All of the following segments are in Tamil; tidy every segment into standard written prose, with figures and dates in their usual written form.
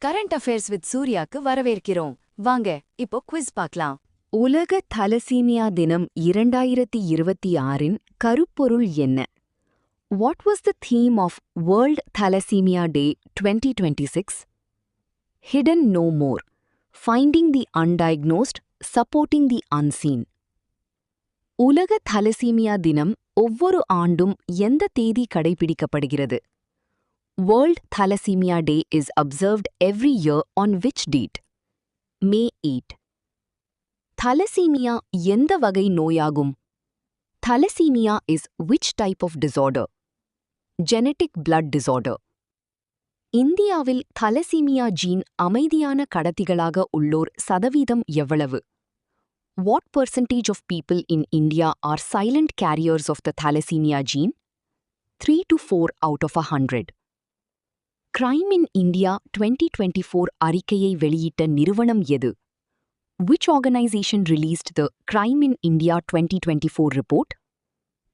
கரண்ட் அஃபேர்ஸ் வித் சூர்யாக்கு வரவேற்கிறோம். வாங்க இப்போ குவிஸ் பார்க்கலாம். உலக தலசீமியா தினம் 2026இன் கருப்பொருள் என்ன? What was the theme of world thalassaemia day 2026? Hidden no more, finding the undiagnosed, supporting the unseen. உலக தலசீமியா தினம் ஒவ்வொரு ஆண்டும் எந்த தேதி கடைபிடிக்கப்படுகிறது? World Thalassemia Day is observed every year on which date? May 8. Thalassemia எந்த வகை நோயாகும்? Thalassemia is which type of disorder? Genetic blood disorder. இந்தியாவில் தலசீமியா ஜீன் அமைதியான கடத்திகளாக உள்ளோர் சதவீதம் எவ்வளவு? What percentage of people in India are silent carriers of the thalassemia gene? 3 to 4 out of 100. Crime in India 2024 அறிக்கையை வெளியிட்ட நிறுவனம் எது? Which organization released the Crime in India 2024 report?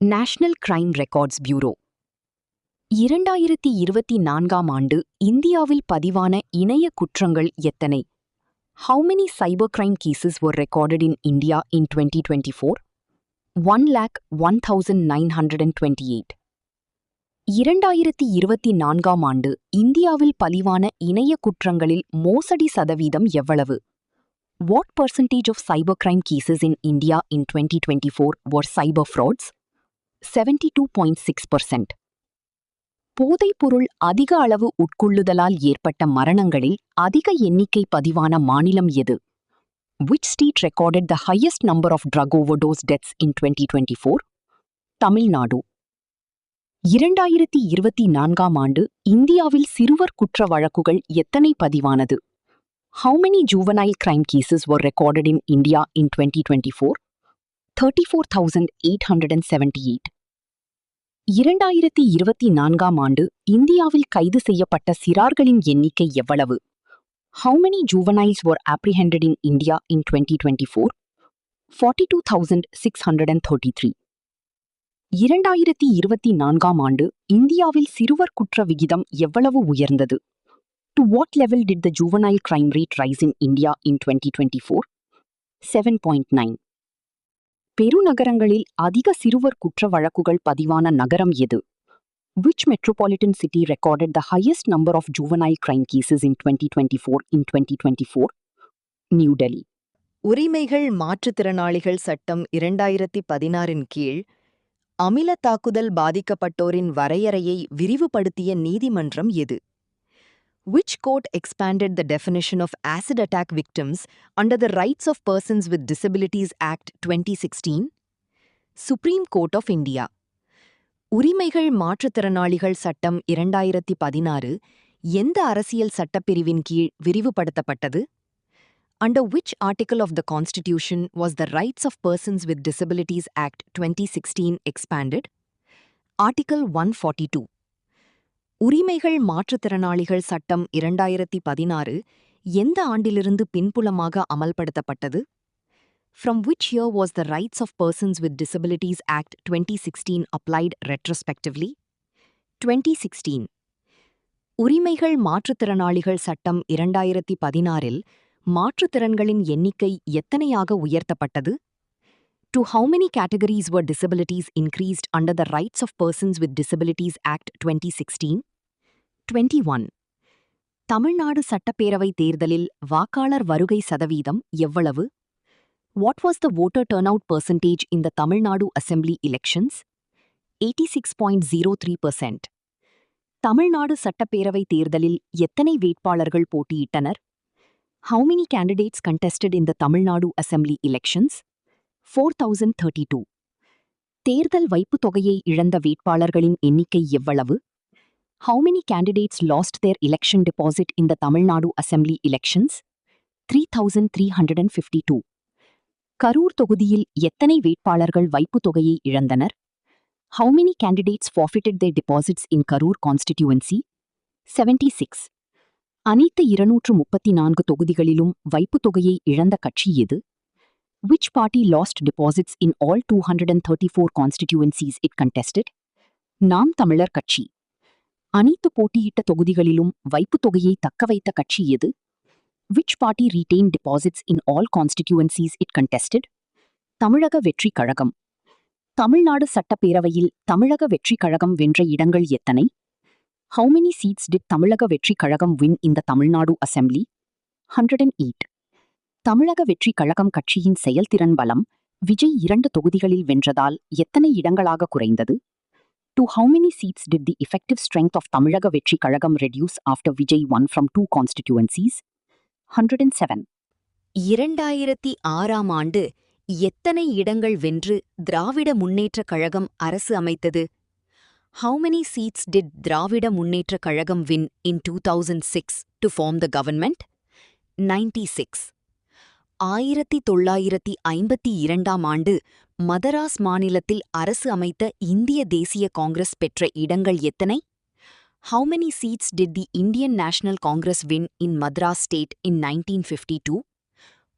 National Crime Records Bureau. 2024ஆம் ஆண்டு இந்தியாவில் பதிவான இணைய குற்றங்கள் எத்தனை? How many cybercrime cases were recorded in India in 2024? 1,01,928. 2024ஆம் ஆண்டு இந்தியாவில் பதிவான இணைய குற்றங்களில் மோசடி சதவீதம் எவ்வளவு? What percentage of cybercrime cases in India in 2024 were cyber frauds? 72.6%. போதைப்பொருள் அதிக அளவு உட்கொள்ளுதலால் ஏற்பட்ட மரணங்களில் அதிக எண்ணிக்கை பதிவான மாநிலம் எது? Which state recorded the highest number of drug overdose deaths in 2024? Tamil Nadu. 2024ஆம் ஆண்டு இந்தியாவில் சிறுவர் குற்ற வழக்குகள் எத்தனை பதிவானது? How many juvenile crime cases were recorded in India in 2024? 34,878. 2024ஆம் ஆண்டு இந்தியாவில் கைது செய்யப்பட்ட சிறார்களின் எண்ணிக்கை எவ்வளவு? How many juveniles were apprehended in India in 2024? 42,633. 2024ஆம் ஆண்டு இந்தியாவில் சிறுவர் குற்ற விகிதம் எவ்வளவு உயர்ந்தது? To what level did the juvenile crime rate rise in India in 2024? 7.9. பெருநகரங்களில் அதிக சிறுவர் குற்ற வழக்குகள் பதிவான நகரம் எது? Which metropolitan city recorded the highest number of juvenile crime cases in 2024 in 2024? New Delhi. உரிமைகள் மாற்றுத்திறனாளிகள் சட்டம் 2016இன் கீழ் அமில தாக்குதல் பாதிக்கப்பட்டோரின் வரையறையை விரிவுபடுத்திய நீதிமன்றம் எது? Which court expanded the definition of acid attack victims under the Rights of Persons with Disabilities Act 2016? Supreme Court of India. உரிமைகள் மாற்றுத்திறனாளிகள் சட்டம் 2016 எந்த அரசியல் சட்டப்பிரிவின் கீழ் விரிவுபடுத்தப்பட்டது? Under which article of the Constitution was the Rights of Persons with Disabilities Act 2016 expanded? Article 142. உரிமைகள் மாற்றுத்திறனாளிகள் சட்டம் 2016 எந்த ஆண்டிலிருந்து பின்புலமாக அமல்படுத்தப்பட்டது? From which year was the Rights of Persons with Disabilities Act 2016 applied retrospectively? 2016. உரிமைகள் மாற்றுத்திறனாளிகள் சட்டம் 2016இல் மாற்றுத்திறன்களின் எண்ணிக்கை எத்தனையாக உயர்த்தப்பட்டது? To how many categories were disabilities increased under the Rights of Persons with Disabilities Act 2016? 21. Tamil Nadu சட்டப்பேரவை தேர்தலில் வாக்காளர் வருகை சதவீதம் எவ்வளவு? What was the voter turnout percentage in the Tamil Nadu Assembly elections? 86.03%. Tamil Nadu சட்டப்பேரவை தேர்தலில் எத்தனை வேட்பாளர்கள் போட்டியிட்டனர்? How many candidates contested in the Tamil Nadu Assembly elections? 4,032. தேர்தல் வைப்புத் தொகையை இழந்த வேட்பாளர்களின் எண்ணிக்கை எவ்வளவு? How many candidates lost their election deposit in the Tamil Nadu Assembly elections? 3,352. Karur தொகுதியில் எத்தனை வேட்பாளர்கள் வைப்புத் தொகையை இழந்தனர்? How many candidates forfeited their deposits in Karur constituency? 76. அனைத்து 234 தொகுதிகளிலும் வைப்புத் தொகையை இழந்த கட்சி எது? Which party lost deposits in all 234 constituencies it contested? நாம் தமிழர் கட்சி. அனைத்து போட்டியிட்ட தொகுதிகளிலும் வைப்புத் தொகையை தக்கவைத்த கட்சி எது? Which party retained deposits in all constituencies it contested? தமிழக வெற்றி கழகம். தமிழ்நாடு சட்டப்பேரவையில் தமிழக வெற்றி கழகம் வென்ற இடங்கள் எத்தனை? How many seats did தமிழக வெற்றி கழகம் win in the Tamil Nadu Assembly? 108. தமிழக வெற்றி கழகம் கட்சியின் செயல்திறன் பலம் விஜய் 2 தொகுதிகளில் வென்றதால் எத்தனை இடங்களாக குறைந்தது? To how many seats did the effective strength of தமிழக வெற்றி கழகம் reduce after Vijay won from 2 constituencies? 107. 2006ஆம் ஆண்டு எத்தனை இடங்கள் வென்று திராவிட முன்னேற்றக் கழகம் அரசு அமைத்தது? How many seats did Dravida Munnetra Kazhagam win in 2006 to form the government? 96. 1952ஆம் ஆண்டு மதராஸ் மாநிலத்தில் அரசு அமைத்த இந்திய தேசிய காங்கிரஸ் பெற்ற இடங்கள் எத்தனை? How many seats did the Indian National Congress win in Madras State in 1952?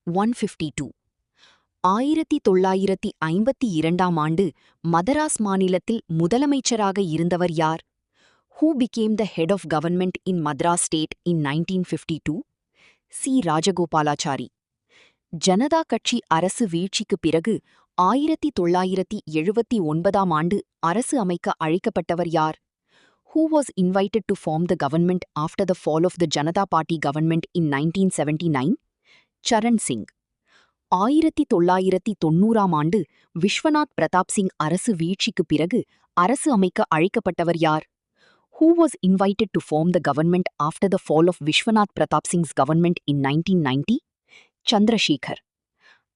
152. 1952ஆம் ஆண்டு மதராஸ் மாநிலத்தில் முதலமைச்சராக இருந்தவர் யார்? Who became the head of government in Madras State in 1952? C. Rajagopalachari. Janata கட்சி அரசு வீழ்ச்சிக்குப் பிறகு 1979ஆம் ஆண்டு அரசு அமைக்க அழைக்கப்பட்டவர் யார்? Who was invited to form the government after the fall of the Janata Party government in 1979? Charan Singh. 1990ஆம் ஆண்டு விஸ்வநாத் பிரதாப் சிங் அரசு வீழ்ச்சிக்குப் பிறகு அரசு அமைக்க அழைக்கப்பட்டவர் யார்? Who was invited to form the government after the fall of Vishwanath Pratap Singh's government in 1990? Chandrasekhar.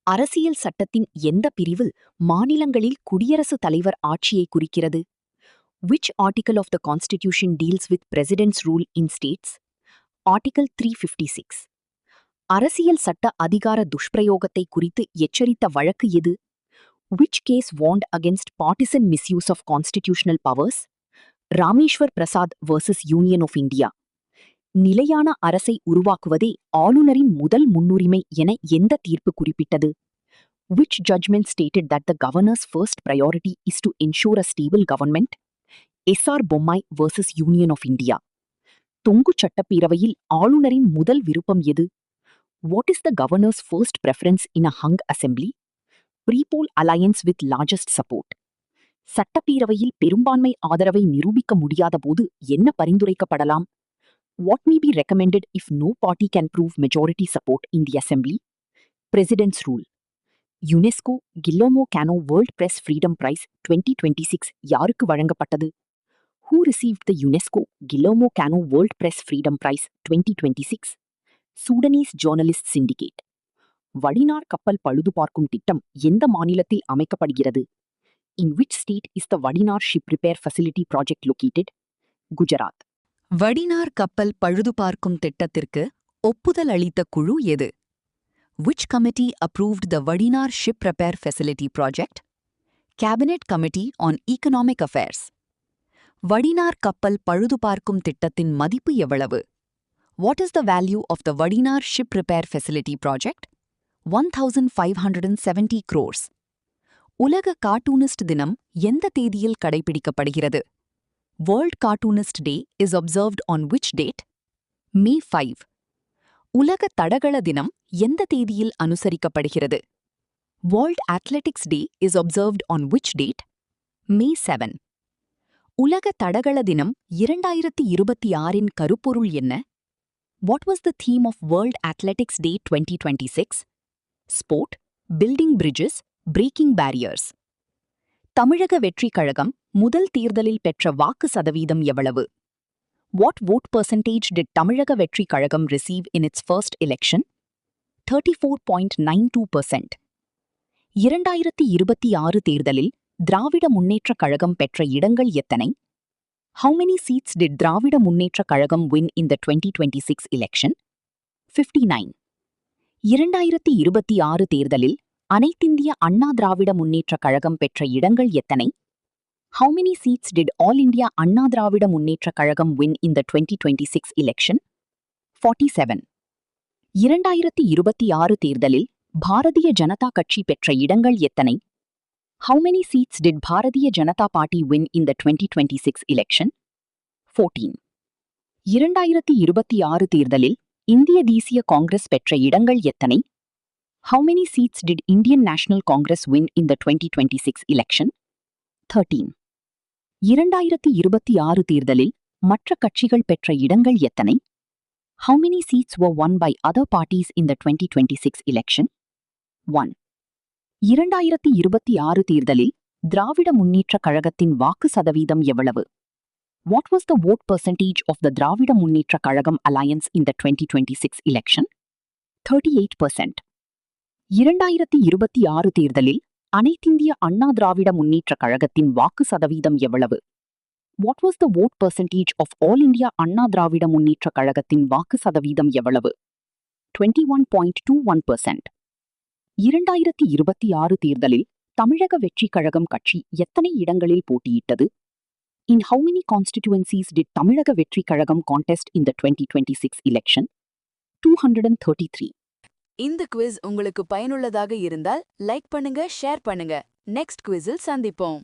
அரசியல் சட்டத்தின் எந்த பிரிவு மாநிலங்களில் குடியரசுத் தலைவர் ஆட்சியை குறிக்கிறது? Which article of the Constitution deals with President's rule in states? Article 356. அரசியல் சட்ட அதிகார துஷ்பிரயோகத்தை குறித்து எச்சரித்த வழக்கு எது? Which case warned against partisan misuse of constitutional powers? Rameshwar Prasad vs Union of India. நிலையான அரசை உருவாக்குவதே ஆளுநரின் முதல் முன்னுரிமை என எந்த தீர்ப்பு குறிப்பிட்டது? Which judgment stated that the governor's first priority is to ensure a stable government? S.R. Bommai vs Union of India. தொங்கு சட்டப்பேரவையில் ஆளுநரின் முதல் விருப்பம் எது? What is the governor's first preference in a hung assembly? Pre-poll alliance with largest support. சட்டப்பேரவையில் பெரும்பான்மை ஆதரவை நிரூபிக்க முடியாதபோது என்ன பரிந்துரைக்கப்படலாம்? What may be recommended if no party can prove majority support in the assembly? President's rule. UNESCO Guillermo Cano World Press Freedom Prize 2026 யாருக்கு வழங்கப்பட்டது? Who received the UNESCO Guillermo Cano World Press Freedom Prize 2026? Sudanese Journalists Syndicate. வடிநார் கப்பல் பழுதுபார்க்கும் திட்டம் எந்த மாநிலத்தில் அமைக்கப்படுகிறது? In which state is the வடிநார் ship repair facility project located? Gujarat. வடிநார் கப்பல் பழுதுபார்க்கும் திட்டத்திற்கு ஒப்புதல் அளித்த குழு எது? Which committee approved the Vadinar Ship Repair Facility project? Cabinet Committee on Economic Affairs. வடிநார் கப்பல் பழுதுபார்க்கும் திட்டத்தின் மதிப்பு எவ்வளவு? What is the value of the Vadinar Ship Repair Facility project? 1,570 crores. உலக கார்ட்டூனிஸ்ட் தினம் எந்த தேதியில் கடைபிடிக்கப்படுகிறது? World Cartoonist Day is observed on which date? May 5. உலக தடகள தினம் எந்த தேதியில் அனுசரிக்கப்படுகிறது? World Athletics Day is observed on which date? May 7. உலக தடகள தினம் 2026இன் கருப்பொருள் என்ன? What was the theme of World Athletics Day 2026? Sport, Building Bridges, Breaking Barriers. தமிழக வெற்றி கழகம் முதல் தேர்தலில் பெற்ற வாக்கு சதவீதம் எவ்வளவு? What vote percentage did தமிழக வெற்றி கழகம் receive in its first election? 34.92%. 2026 தேர்தலில் திராவிட முன்னேற்றக் கழகம் பெற்ற இடங்கள் எத்தனை? How many seats did Dravida Munnetra Kazhagam win in the 2026 election? 59. 2026 தேர்தலில் அனைத்திந்திய அண்ணா திராவிட முன்னேற்றக் கழகம் பெற்ற இடங்கள் எத்தனை? How many seats did All India Anna Dravida Munnetra Kazhagam win in the 2026 election? 47. 2026 தேர்தலில் பாரதிய ஜனதா கட்சி பெற்ற இடங்கள் எத்தனை? How many seats did Bharatiya Janata party win in the 2026 election? 14. 2026 தேர்தலில் இந்திய தேசிய காங்கிரஸ் பெற்ற இடங்கள் எத்தனை? How many seats did Indian National Congress win in the 2026 election? 13. 2026 தேர்தலில் மற்ற கட்சிகள் பெற்ற இடங்கள் எத்தனை? How many seats were won by other parties in the 2026 election? 1. 2026 தேர்தலில் திராவிட முன்னேற்றக் கழகத்தின் வாக்கு சதவீதம் எவ்வளவு? What was the vote percentage of the Dravida Munnetra Kazhagam Alliance in the 2026 election? 38%. 2026 தேர்தலில் அனைத்திந்திய அண்ணா திராவிட முன்னேற்றக் கழகத்தின் வாக்கு சதவீதம் எவ்வளவு? What was the vote percentage of All India Anna Dravida முன்னேற்றக் கழகத்தின் வாக்கு சதவீதம் எவ்வளவு? 21.21%. 2026 தேர்தலில் தமிழக வெற்றிக் கழகம் கட்சி எத்தனை இடங்களில் போட்டியிட்டது? In how many constituencies did Tamizhaga Vetri Kazhagam contest in the 2026 election? 233. இந்த குவிஸ் உங்களுக்கு பயனுள்ளதாக இருந்தால் லைக் பண்ணுங்க, ஷேர் பண்ணுங்க. நெக்ஸ்ட் குவிஸில் சந்திப்போம்.